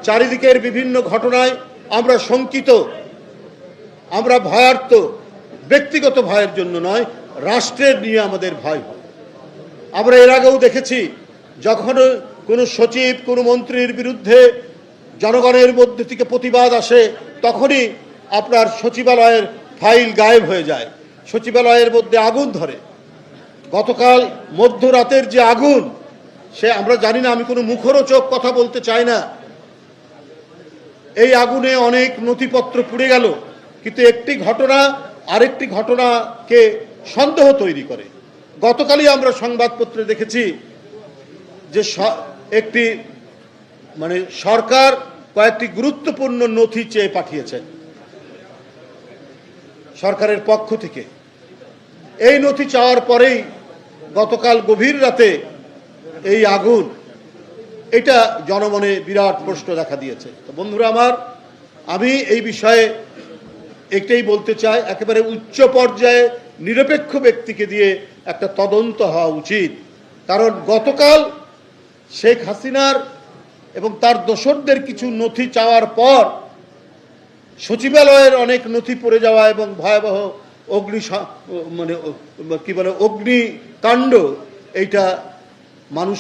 চারিদিকের বিভিন্ন ঘটনায় আমরা শঙ্কিত, আমরা ভয়ার্ত। ব্যক্তিগত ভয়ের জন্য নয়, রাষ্ট্রের নিয়ে আমাদের ভয় হয়। আমরা এর আগেও দেখেছি, যখন কোনো সচিব কোনো মন্ত্রীর বিরুদ্ধে জনগণের মধ্যে থেকে প্রতিবাদ আসে, তখনই আপনার সচিবালয়ের ফাইল গায়েব হয়ে যায়, সচিবালয়ের মধ্যে আগুন ধরে। গতকাল মধ্যরাতের যে আগুন, সে আমরা জানি না, আমি কোনো মুখরোচক কথা বলতে চাই না। এই আগুনে অনেক নথিপত্র পুড়ে গেল, কিন্তু একটি ঘটনা আরেকটি ঘটনাকে সন্দেহ তৈরি করে। গতকালই আমরা সংবাদপত্রে দেখেছি যে একটি সরকার কয়েকটি গুরুত্বপূর্ণ নথি চেয়ে পাঠিয়েছে সরকারের পক্ষ থেকে। এই নথি চাওয়ার পরেই গতকাল গভীর রাতে এই আগুন, এটা জনমনে বিরাট প্রশ্ন দেখা দিয়েছে। তো বন্ধুরা আমার, আমি এই বিষয়ে একটাই বলতে চাই, একেবারে উচ্চ পর্যায়ে নিরপেক্ষ ব্যক্তিকে দিয়ে একটা তদন্ত হওয়া উচিত। কারণ গতকাল শেখ হাসিনার এবং তার দোসরদের কিছু নথি চাওয়ার পর সচিবালয়ের অনেক নথি পড়ে যাওয়া এবং ভয়াবহ অগ্নিকাণ্ড, এইটা মানুষ